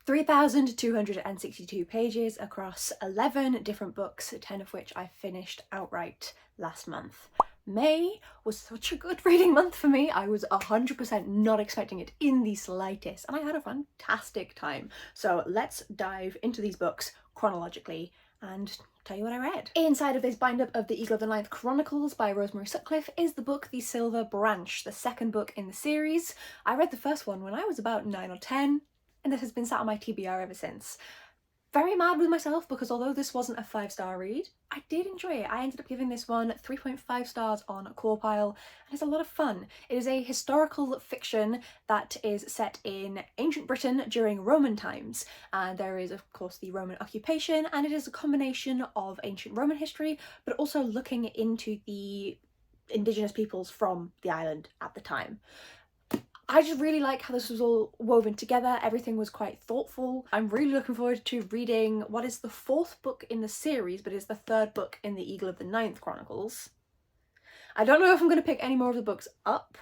3,262 pages across 11 different books, 10 of which I finished outright last month. May was such a good reading month for me. I was 100% not expecting it in the slightest, and I had a fantastic time. So let's dive into these books chronologically and tell you what I read. Inside of this bind-up of The Eagle of the Ninth Chronicles by Rosemary Sutcliffe is the book The Silver Branch, the second book in the series. I read the first one when I was about 9 or 10, and this has been sat on my TBR ever since. Very mad with myself because although this wasn't a 5-star read, I did enjoy it. I ended up giving this one 3.5 stars on Corepile, and it's a lot of fun. It is a historical fiction that is set in ancient Britain during Roman times, and there is of course the Roman occupation, and it is a combination of ancient Roman history but also looking into the indigenous peoples from the island at the time. I just really like how this was all woven together. Everything was quite thoughtful. I'm really looking forward to reading what is the 4th book in the series, but is the 3rd book in The Eagle of the Ninth Chronicles. I don't know if I'm going to pick any more of the books up.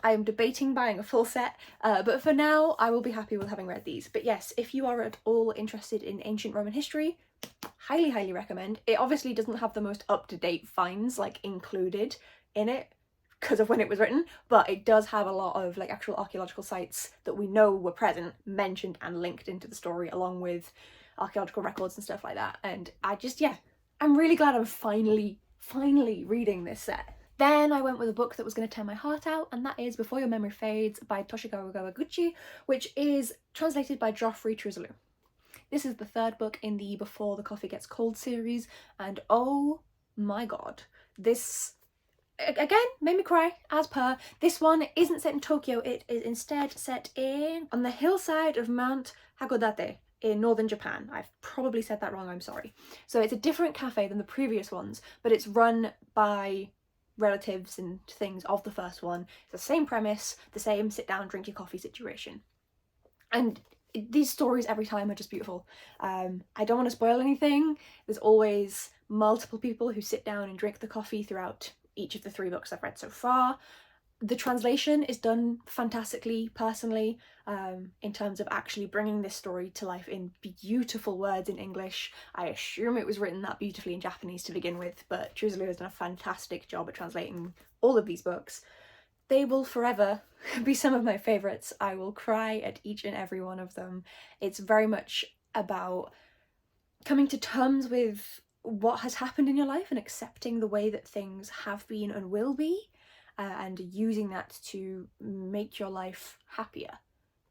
I'm debating buying a full set, but for now I will be happy with having read these. But yes, if you are at all interested in ancient Roman history, highly recommend. It obviously doesn't have the most up-to-date finds like included in it, because of when it was written, but it does have a lot of like actual archaeological sites that we know were present, mentioned and linked into the story, along with archaeological records and stuff like that. And I'm really glad I'm finally reading this set. Then I went with a book that was going to tear my heart out, and that is Before Your Memory Fades by Kawaguchi, which is translated by Geoffrey Trusloo. This is the 3rd book in the Before the Coffee Gets Cold series, and oh my god, this again made me cry, as per. This one isn't set in Tokyo, it is instead set on the hillside of Mount Hakodate in northern Japan. I've probably said that wrong, I'm sorry. So it's a different cafe than the previous ones, but it's run by relatives and things of the first one. It's the same premise, the same sit down, drink your coffee situation. And these stories every time are just beautiful. I don't want to spoil anything. There's always multiple people who sit down and drink the coffee throughout each of the 3 books I've read so far. The translation is done fantastically, personally, in terms of actually bringing this story to life in beautiful words in English. I assume it was written that beautifully in Japanese to begin with, but Trusloo has done a fantastic job at translating all of these books. They will forever be some of my favourites. I will cry at each and every one of them. It's very much about coming to terms with what has happened in your life and accepting the way that things have been and will be, and using that to make your life happier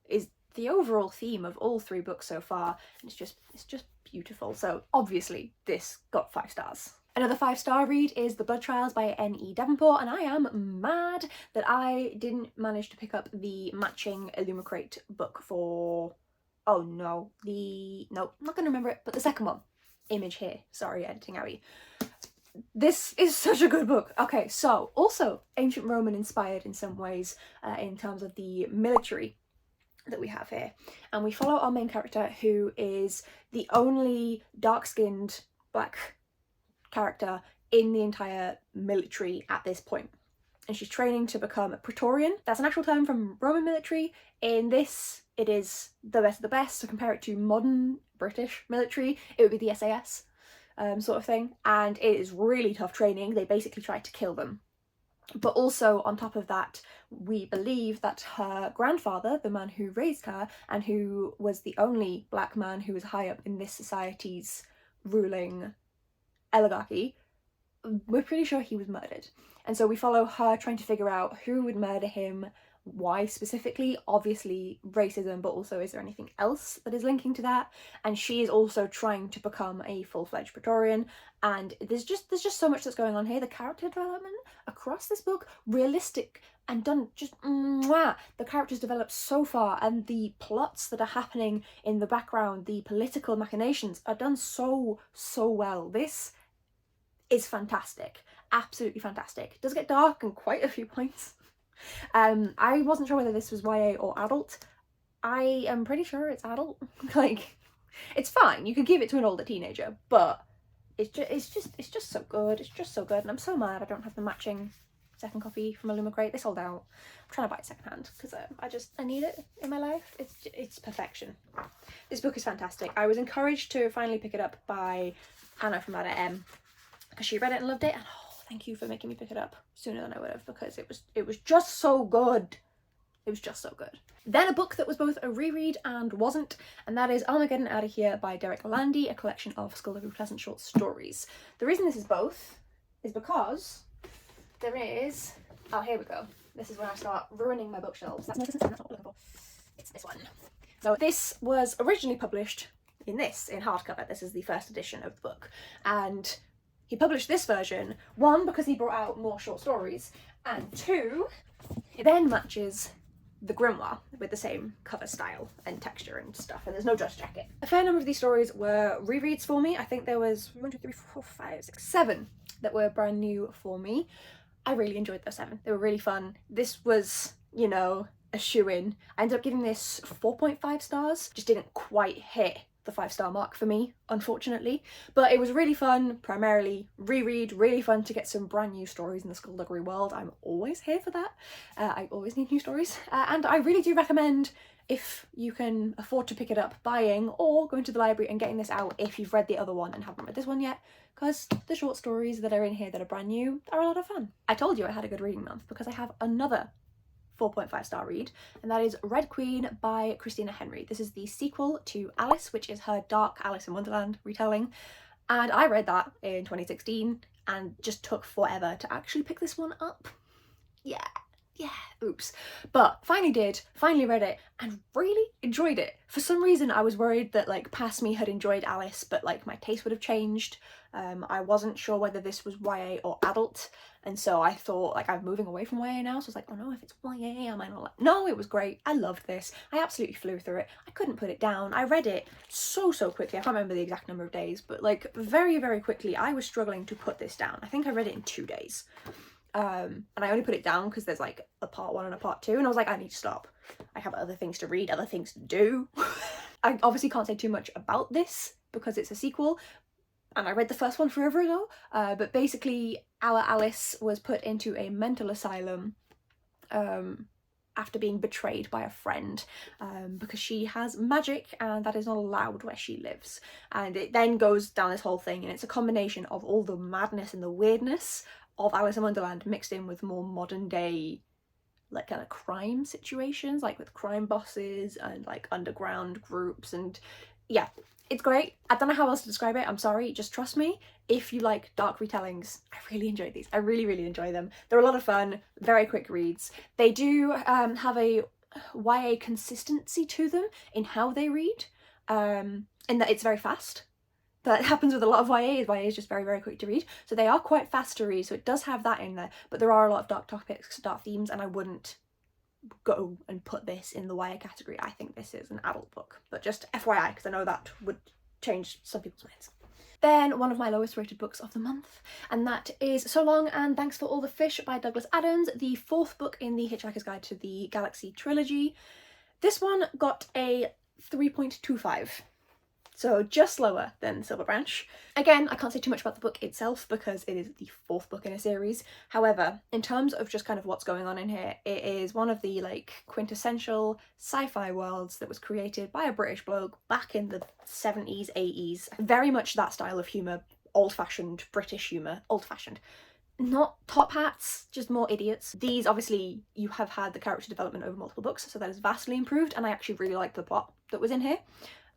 is the overall theme of all 3 books so far, and it's just beautiful. So obviously this got 5 stars. Another 5-star read is The Blood Trials by N.E. Davenport, and I am mad that I didn't manage to pick up the matching Illumicrate book for, oh no, nope, I'm not gonna remember it, but the second one. Image here, sorry editing Abby. This is such a good book. Okay, so also ancient Roman inspired in some ways, in terms of the military that we have here, and we follow our main character, who is the only dark-skinned black character in the entire military at this point, and she's training to become a Praetorian. That's an actual term from Roman military. In this, it is the best of the best. To compare it to modern British military, it would be the SAS sort of thing, and it is really tough training. They basically try to kill them. But also on top of that, we believe that her grandfather, the man who raised her and who was the only black man who was high up in this society's ruling oligarchy, we're pretty sure he was murdered. And so we follow her trying to figure out who would murder him, why specifically, obviously racism, but also is there anything else that is linking to that? And she is also trying to become a full-fledged Praetorian, and there's just so much that's going on here. The character development across this book, realistic and done just mwah. The characters develop so far, and the plots that are happening in the background, the political machinations are done so well. This is fantastic, absolutely fantastic. It does get dark in quite a few points. I wasn't sure whether this was YA or adult. I am pretty sure it's adult. Like, it's fine, you could give it to an older teenager, but it's just so good. It's just so good, and I'm so mad I don't have the matching second copy from a Luma crate. They sold out. I'm trying to buy it secondhand because I need it in my life. It's perfection. This book is fantastic. I was encouraged to finally pick it up by Hannah from Outta because she read it and loved it, and oh, thank you for making me pick it up sooner than I would have, because it was just so good. It was just so good. Then a book that was both a reread and wasn't, and that is Armageddon Out of Here by Derek Landy, a collection of Skullduggery Pleasant short stories. The reason this is both is because there is, oh, here we go. This is when I start ruining my bookshelves. That's not what I'm looking for. It's this one. So this was originally published in hardcover. This is the first edition of the book, and he published this version, one, because he brought out more short stories, and two, it then matches the grimoire with the same cover style and texture and stuff, and there's no dust jacket. A fair number of these stories were rereads for me. I think there was 1, 2, 3, 4, 5, 6, 7 that were brand new for me. I really enjoyed those 7. They were really fun. This was, you know, a shoe-in. I ended up giving this 4.5 stars. Just didn't quite hit the 5-star mark for me, unfortunately, but it was really fun. Primarily reread, really fun to get some brand new stories in the skullduggery world. I'm always here for that. I always need new stories, and I really do recommend, if you can afford to pick it up, buying or going to the library and getting this out if you've read the other one and haven't read this one yet, because the short stories that are in here that are brand new are a lot of fun. I told you I had a good reading month because I have another 4.5-star read, and that is Red Queen by Christina Henry. This is the sequel to Alice, which is her dark Alice in Wonderland retelling, and I read that in 2016 and just took forever to actually pick this one up. Yeah, oops. But finally read it and really enjoyed it. For some reason I was worried that like past me had enjoyed Alice, but like my taste would have changed. I wasn't sure whether this was YA or adult, and so I thought like I'm moving away from YA now, so I was like, oh no, if it's YA I might not like. No, it was great. I loved this. I absolutely flew through it. I couldn't put it down. I read it so quickly. I can't remember the exact number of days, but like very quickly. I was struggling to put this down. I think I read it in 2 days. And I only put it down because there's like a part 1 and a part 2, and I was like, I need to stop. I have other things to read, other things to do. I obviously can't say too much about this because it's a sequel, and I read the first one forever ago, but basically our Alice was put into a mental asylum after being betrayed by a friend, because she has magic and that is not allowed where she lives. And it then goes down this whole thing, and it's a combination of all the madness and the weirdness of Alice in Wonderland mixed in with more modern day like kind of crime situations, like with crime bosses and like underground groups, and yeah, it's great. I don't know how else to describe it. I'm sorry, just trust me. If you like dark retellings, I really enjoyed these. I really enjoy them. They're a lot of fun, very quick reads. They do have a YA consistency to them in how they read, in that it's very fast. That happens with a lot of YA. YA is just very quick to read, so they are quite fast to read, so it does have that in there, but there are a lot of dark topics, dark themes, and I wouldn't go and put this in the YA category. I think this is an adult book, but just FYI, because I know that would change some people's minds. Then one of my lowest rated books of the month, and that is So Long and Thanks for All the Fish by Douglas Adams, the 4th book in the Hitchhiker's Guide to the Galaxy trilogy. This one got a 3.25. So just lower than Silver Branch. Again, I can't say too much about the book itself because it is the 4th book in a series. However, in terms of just kind of what's going on in here, it is one of the like quintessential sci-fi worlds that was created by a British bloke back in the 70s, 80s. Very much that style of humour, old-fashioned British humour, old-fashioned. Not top hats, just more idiots. These, obviously, you have had the character development over multiple books, so that is vastly improved, and I actually really liked the plot that was in here.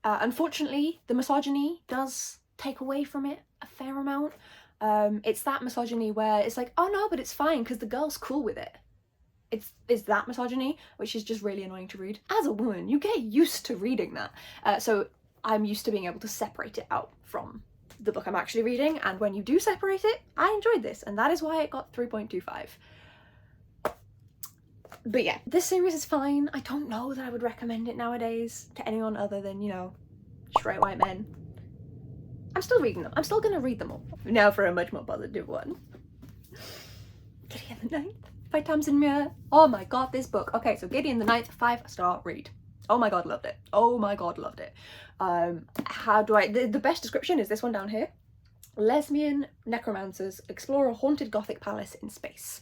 Unfortunately, the misogyny does take away from it a fair amount. It's that misogyny where it's like, oh no, but it's fine because the girl's cool with it. It's that misogyny, which is just really annoying to read. As a woman, you get used to reading that. So I'm used to being able to separate it out from the book I'm actually reading, and when you do separate it, I enjoyed this, and that is why it got 3.25. But yeah, this series is fine. I don't know that I would recommend it nowadays to anyone other than, you know, straight white men. I'm still reading them. I'm still gonna read them all. Now for a much more positive one. Gideon the Ninth by Tamsyn Muir. Oh my god, this book. Okay, so Gideon the Ninth, 5-star read. Oh my god, loved it. Oh my god, loved it. How do I... The best description is this one down here. Lesbian necromancers explore a haunted gothic palace in space.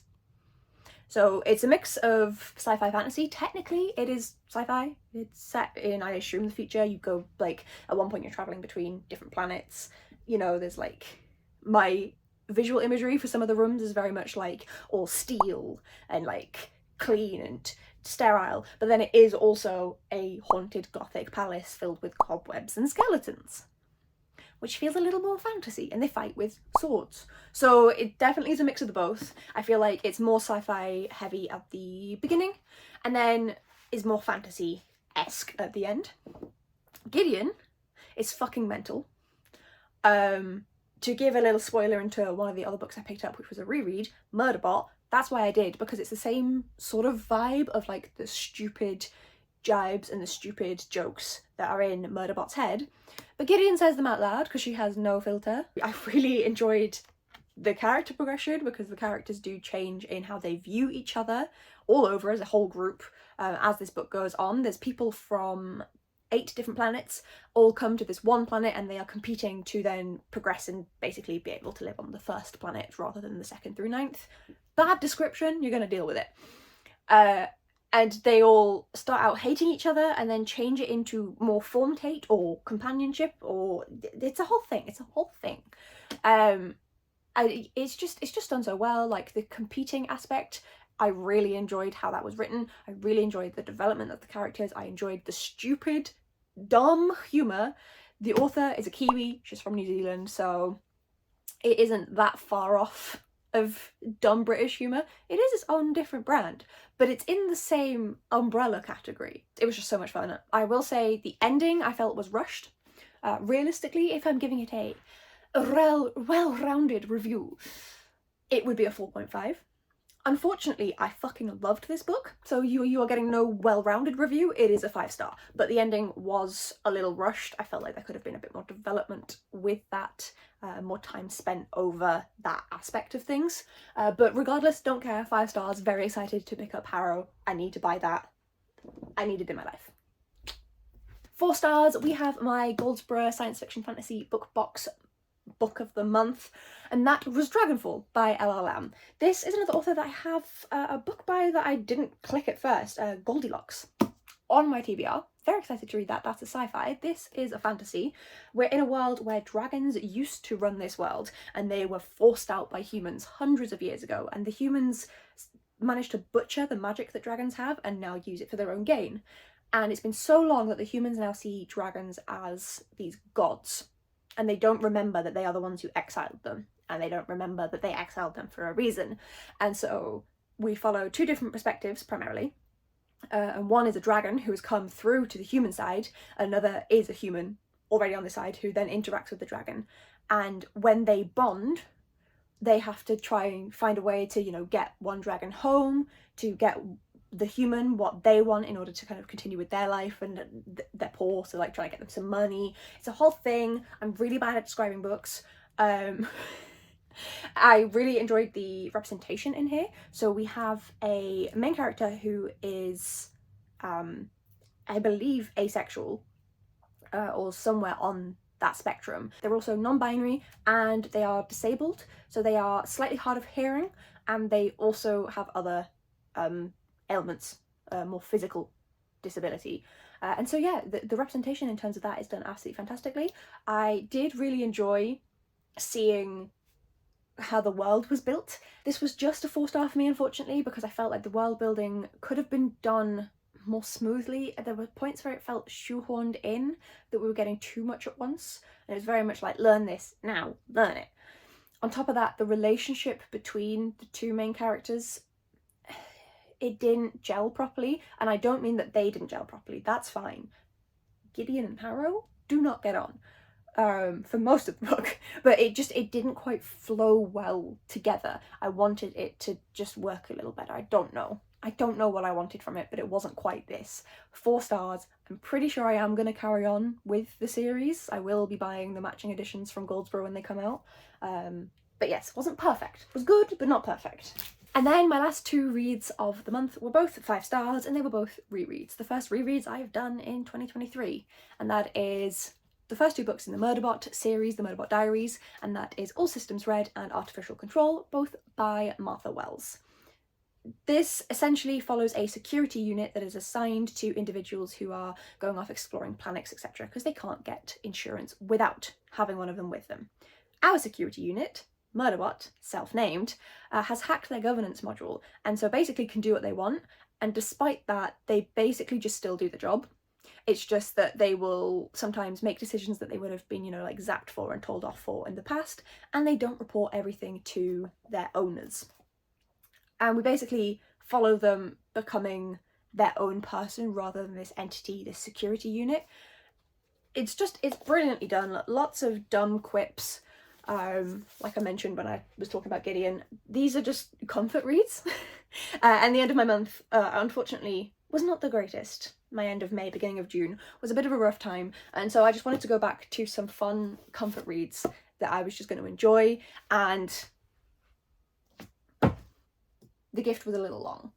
So it's a mix of sci-fi fantasy. Technically it is sci-fi. It's set in, I assume, the future. You go, like, at one point you're traveling between different planets. You know, there's like, my visual imagery for some of the rooms is very much like all steel and like clean and sterile, but then it is also a haunted gothic palace filled with cobwebs and skeletons, which feels a little more fantasy, and they fight with swords. So it definitely is a mix of the both. I feel like it's more sci-fi heavy at the beginning and then is more fantasy-esque at the end. Gideon is fucking mental. To give a little spoiler into one of the other books I picked up, which was a reread, Murderbot, that's why I did, because it's the same sort of vibe of like the stupid jibes and the stupid jokes that are in Murderbot's head, but Gideon says them out loud because she has no filter. I really enjoyed the character progression because the characters do change in how they view each other all over as a whole group. As this book goes on, there's people from 8 different planets all come to this one planet, and they are competing to then progress and basically be able to live on the first planet rather than the 2nd through 9th. Bad description, you're going to deal with it. And they all start out hating each other and then change it into more formed hate or companionship, or it's a whole thing. It's a whole thing. It's just done so well. Like, the competing aspect, I really enjoyed how that was written. I really enjoyed the development of the characters. I enjoyed the stupid, dumb humour. The author is a Kiwi. She's from New Zealand, so it isn't that far off of dumb British humour. It is its own different brand, but it's in the same umbrella category. It was just so much fun. I will say the ending I felt was rushed. Realistically, if I'm giving it a well-rounded review, it would be a 4.5. Unfortunately, I fucking loved this book, so you are getting no well-rounded review. It is a 5-star, but the ending was a little rushed. I felt like there could have been a bit more development with that, more time spent over that aspect of things. But regardless, don't care, 5 stars, very excited to pick up Harrow. I need to buy that. I need it in my life. 4 stars, we have my Goldsboro Science Fiction Fantasy Book Box book of the month, and that was Dragonfall by L.L. Lamb. This is another author that I have a book by that I didn't click at first, Goldilocks, on my TBR. Very excited to read that. That's a sci-fi. This is a fantasy. We're in a world where dragons used to run this world, and they were forced out by humans hundreds of years ago, and the humans managed to butcher the magic that dragons have and now use it for their own gain. And it's been so long that the humans now see dragons as these gods, and they don't remember that they are the ones who exiled them, and they don't remember that they exiled them for a reason. And so we follow 2 different perspectives primarily, and one is a dragon who has come through to the human side, another is a human already on the side who then interacts with the dragon, and when they bond, they have to try and find a way to, you know, get one dragon home, to get the human what they want in order to kind of continue with their life, and they're poor, so like trying to get them some money. It's a whole thing. I'm really bad at describing books. I really enjoyed the representation in here. So we have a main character who is I believe asexual, or somewhere on that spectrum. They're also non-binary and they are disabled, so they are slightly hard of hearing, and they also have other ailments, more physical disability. And so yeah, the representation in terms of that is done absolutely fantastically. I did really enjoy seeing how the world was built. This was just a 4-star for me, unfortunately, because I felt like the world building could have been done more smoothly. There were points where it felt shoehorned in, that we were getting too much at once, and it was very much like, learn this now, learn it. On top of that, the relationship between the 2 main characters, it didn't gel properly, and I don't mean that they didn't gel properly, that's fine. Gideon and Harrow do not get on for most of the book, but it didn't quite flow well together. I wanted it to just work a little better. I don't know what I wanted from it, but it wasn't quite this. 4 stars. I'm pretty sure I am going to carry on with the series. I will be buying the matching editions from Goldsboro when they come out. But yes, wasn't perfect. It was good, but not perfect. And then my last 2 reads of the month were both 5 stars, and they were both rereads. The first rereads I've done in 2023, and that is the first 2 books in the Murderbot series, the Murderbot Diaries, and that is All Systems Red and Artificial Control, both by Martha Wells. This essentially follows a security unit that is assigned to individuals who are going off exploring planets, etc., because they can't get insurance without having one of them with them. Our security unit, Murderbot, self-named, has hacked their governance module, and so basically can do what they want, and despite that, they basically just still do the job. It's just that they will sometimes make decisions that they would have been, you know, like zapped for and told off for in the past, and they don't report everything to their owners. And we basically follow them becoming their own person rather than this entity, this security unit. It's brilliantly done. Lots of dumb quips. Like I mentioned when I was talking about Gideon, these are just comfort reads. And the end of my month, unfortunately, was not the greatest. My end of May, beginning of June was a bit of a rough time. And so I just wanted to go back to some fun comfort reads that I was just going to enjoy. And the gift was a little long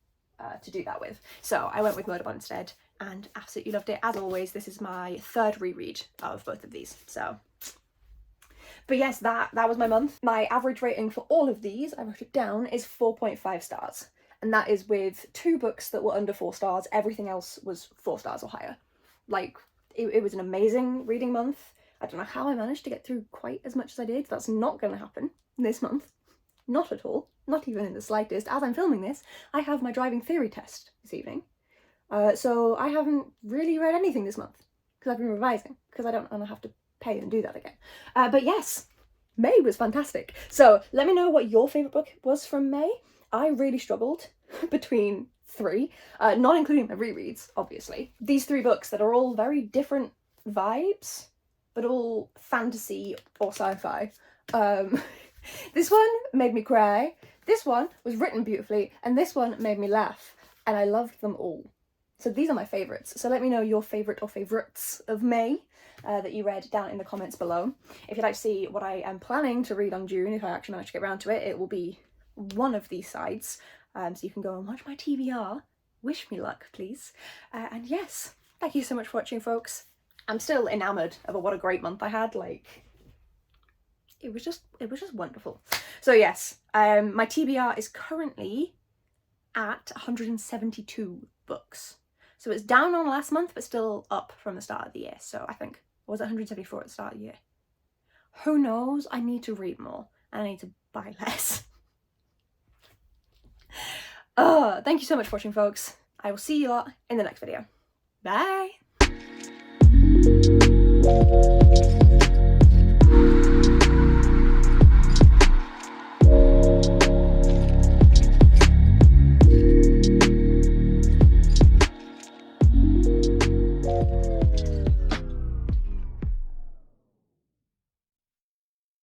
to do that with. So I went with Murderbot instead and absolutely loved it. As always, this is my third reread of both of these. So, but yes, that was my month. My average rating for all of these, I wrote it down, is 4.5 stars. And that is with 2 books that were under 4 stars. Everything else was 4 stars or higher. Like, it was an amazing reading month. I don't know how I managed to get through quite as much as I did. That's not going to happen this month. Not at all. Not even in the slightest. As I'm filming this, I have my driving theory test this evening. So I haven't really read anything this month because I've been revising because I don't want to have to pay and do that again. But yes, May was fantastic. So let me know what your favourite book was from May. I really struggled between 3, not including my rereads, obviously. These 3 books that are all very different vibes, but all fantasy or sci-fi. This one made me cry, this one was written beautifully, and this one made me laugh, and I loved them all. So these are my favourites. So let me know your favourite or favourites of May that you read down in the comments below. If you'd like to see what I am planning to read on June, if I actually manage to get around to it, it will be one of these sides. So you can go and watch my TBR. Wish me luck, please. And yes, thank you so much for watching, folks. I'm still enamoured of what a great month I had. Like, it was just wonderful. So yes, my TBR is currently at 172 books. So it's down on last month, but still up from the start of the year. So I think, was it 174 at the start of the year? Who knows? I need to read more and I need to buy less. Thank you so much for watching, folks. I will see you lot in the next video. Bye!